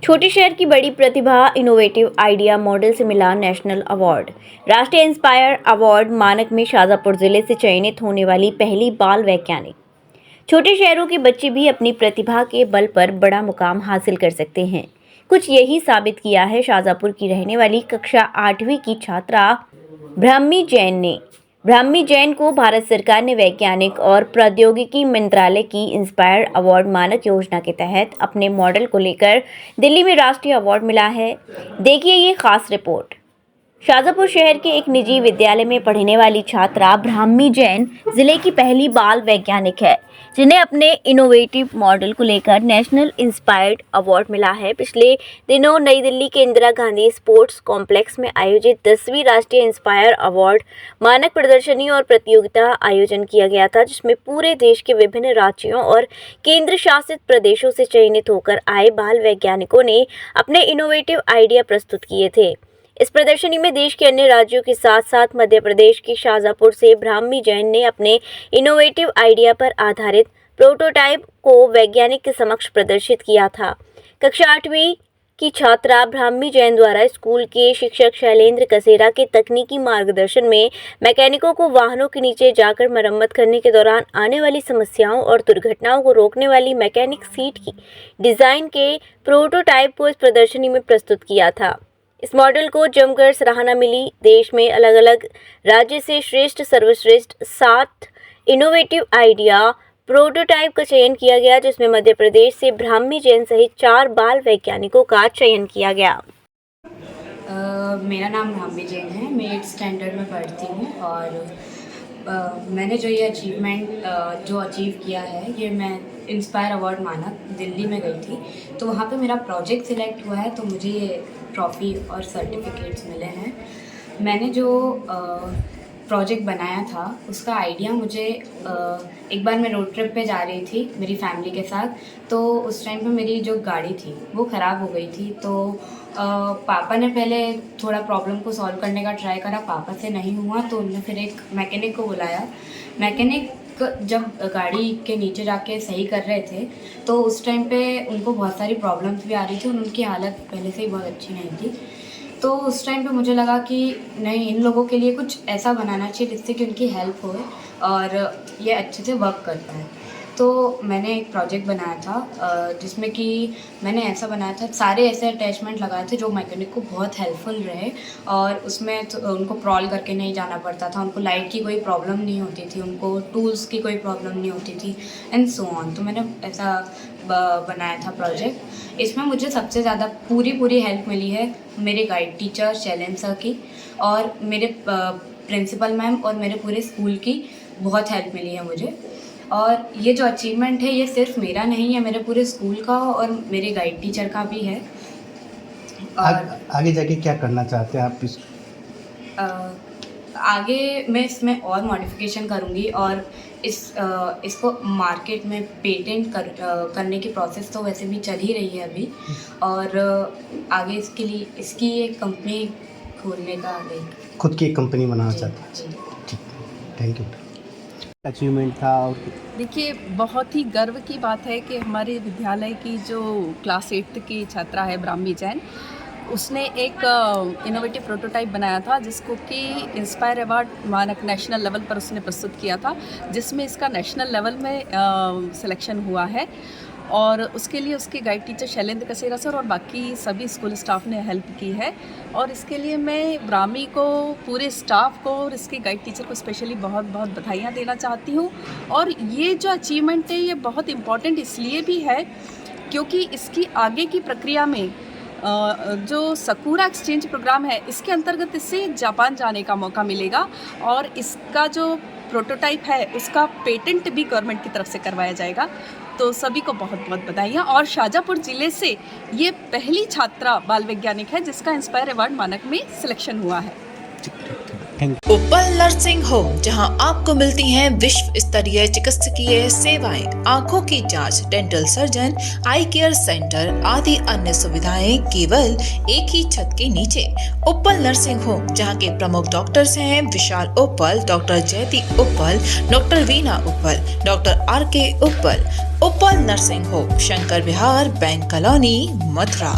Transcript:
छोटे शहर की बड़ी प्रतिभा, इनोवेटिव आइडिया मॉडल से मिला नेशनल अवार्ड। राष्ट्रीय इंस्पायर अवार्ड मानक में शाजापुर जिले से चयनित होने वाली पहली बाल वैज्ञानिक। छोटे शहरों के बच्चे भी अपनी प्रतिभा के बल पर बड़ा मुकाम हासिल कर सकते हैं। कुछ यही साबित किया है शाजापुर की रहने वाली कक्षा 8वीं की छात्रा ब्राह्मी जैन ने। ब्राह्मी जैन को भारत सरकार ने वैज्ञानिक और प्रौद्योगिकी मंत्रालय की इंस्पायर अवार्ड मानक योजना के तहत अपने मॉडल को लेकर दिल्ली में राष्ट्रीय अवार्ड मिला है। देखिए ये खास रिपोर्ट। शाजापुर शहर के एक निजी विद्यालय में पढ़ने वाली छात्रा ब्राह्मी जैन जिले की पहली बाल वैज्ञानिक है, जिन्हें अपने इनोवेटिव मॉडल को लेकर नेशनल इंस्पायर्ड अवार्ड मिला है। पिछले दिनों नई दिल्ली के इंदिरा गांधी स्पोर्ट्स कॉम्प्लेक्स में आयोजित 10वीं राष्ट्रीय इंस्पायर अवार्ड मानक प्रदर्शनी और प्रतियोगिता आयोजन किया गया था, जिसमें पूरे देश के विभिन्न राज्यों और केंद्र शासित प्रदेशों से चयनित होकर आए बाल वैज्ञानिकों ने अपने इनोवेटिव आइडिया प्रस्तुत किए थे। इस प्रदर्शनी में देश के अन्य राज्यों के साथ साथ मध्य प्रदेश के शाजापुर से ब्राह्मी जैन ने अपने इनोवेटिव आइडिया पर आधारित प्रोटोटाइप को वैज्ञानिक के समक्ष प्रदर्शित किया था। कक्षा 8वीं की छात्रा ब्राह्मी जैन द्वारा स्कूल के शिक्षक शैलेंद्र कसेरा के तकनीकी मार्गदर्शन में मैकेनिकों को वाहनों के नीचे जाकर मरम्मत करने के दौरान आने वाली समस्याओं और दुर्घटनाओं को रोकने वाली मैकेनिक सीट की डिज़ाइन के प्रोटोटाइप को इस प्रदर्शनी में प्रस्तुत किया था। इस मॉडल को जमकर सराहना मिली। देश में अलग अलग राज्य से सर्वश्रेष्ठ 7 इनोवेटिव आइडिया प्रोटोटाइप का चयन किया गया, जिसमें मध्य प्रदेश से ब्राह्मी जैन सहित 4 बाल वैज्ञानिकों का चयन किया गया। मेरा नाम ब्राह्मी जैन है। मैं 8th स्टैंडर्ड में पढ़ती हूँ और मैंने जो ये जो अचीव किया है, ये मैं इंस्पायर अवार्ड मानक दिल्ली में गई थी, तो वहाँ पे मेरा प्रोजेक्ट सिलेक्ट हुआ है, तो मुझे ये ट्रॉफ़ी और सर्टिफिकेट्स मिले हैं। मैंने जो प्रोजेक्ट बनाया था उसका आइडिया मुझे एक बार मैं रोड ट्रिप पे जा रही थी मेरी फैमिली के साथ, तो उस टाइम पे मेरी जो गाड़ी थी वो ख़राब हो गई थी। तो पापा ने पहले थोड़ा प्रॉब्लम को सॉल्व करने का ट्राई करा, पापा से नहीं हुआ तो उन्होंने फिर एक मैकेनिक को बुलाया। मैकेनिक जब गाड़ी के नीचे जाके सही कर रहे थे तो उस टाइम पे उनको बहुत सारी प्रॉब्लम्स भी आ रही थी और उनकी हालत पहले से ही बहुत अच्छी नहीं थी। तो उस टाइम पे मुझे लगा कि नहीं, इन लोगों के लिए कुछ ऐसा बनाना चाहिए जिससे कि उनकी हेल्प हो और ये अच्छे से वर्क कर पाए। तो मैंने एक प्रोजेक्ट बनाया था जिसमें कि मैंने ऐसा बनाया था, सारे ऐसे अटैचमेंट लगाए थे जो मैकेनिक को बहुत हेल्पफुल रहे और उसमें उनको क्रॉल करके नहीं जाना पड़ता था, उनको लाइट की कोई प्रॉब्लम नहीं होती थी, उनको टूल्स की कोई प्रॉब्लम नहीं होती थी एंड सो ऑन। तो मैंने ऐसा बनाया था प्रोजेक्ट। इसमें मुझे सबसे ज़्यादा पूरी हेल्प मिली है मेरे गाइड टीचर शैलेंद्र सर की और मेरे प्रिंसिपल मैम और मेरे पूरे स्कूल की बहुत हेल्प मिली है मुझे। और ये जो अचीवमेंट है ये सिर्फ मेरा नहीं है, मेरे पूरे स्कूल का और मेरे गाइड टीचर का भी है। और आगे जाके क्या करना चाहते हैं आप इस आगे मैं इसमें और मॉडिफिकेशन करूँगी और इसको मार्केट में पेटेंट करने की प्रोसेस तो वैसे भी चल ही रही है अभी, और आगे इसके लिए इसकी एक कंपनी खोलने का खुद की एक कंपनी बनाना चाहते हैं। ठीक, थैंक यू। अचीवमेंट था और देखिए, बहुत ही गर्व की बात है कि हमारे विद्यालय की जो क्लास 8th की छात्रा है ब्राह्मी जैन, उसने एक इनोवेटिव प्रोटोटाइप बनाया था जिसको कि इंस्पायर अवार्ड मानक नेशनल लेवल पर उसने प्रस्तुत किया था, जिसमें इसका नेशनल लेवल में सिलेक्शन हुआ है। और उसके लिए उसके गाइड टीचर शैलेंद्र कसेरा सर और बाकी सभी स्कूल स्टाफ ने हेल्प की है। और इसके लिए मैं ब्राह्मी को, पूरे स्टाफ को और इसके गाइड टीचर को स्पेशली बहुत बधाइयाँ देना चाहती हूँ। और ये जो अचीवमेंट है ये बहुत इम्पॉर्टेंट इसलिए भी है क्योंकि इसकी आगे की प्रक्रिया में जो सकूरा एक्सचेंज प्रोग्राम है, इसके अंतर्गत इससे जापान जाने का मौका मिलेगा और इसका जो प्रोटोटाइप है उसका पेटेंट भी गवर्नमेंट की तरफ से करवाया जाएगा। तो सभी को बहुत बधाइयाँ। और शाजापुर ज़िले से ये पहली छात्रा बाल वैज्ञानिक है जिसका इंस्पायर अवार्ड मानक में सिलेक्शन हुआ है। उपल नर्सिंग होम, जहां आपको मिलती हैं विश्व स्तरीय चिकित्सकीय सेवाएं, आंखों की जांच, डेंटल सर्जन, आई केयर सेंटर आदि अन्य सुविधाएं केवल एक ही छत के नीचे। उपल नर्सिंग होम, जहां के प्रमुख डॉक्टर्स हैं विशाल उपल, डॉक्टर जयती उपल, डॉक्टर वीना उपल, डॉक्टर RK उपल। उपल नर्सिंग होम, शंकर विहार, बैंक कॉलोनी, मथुरा।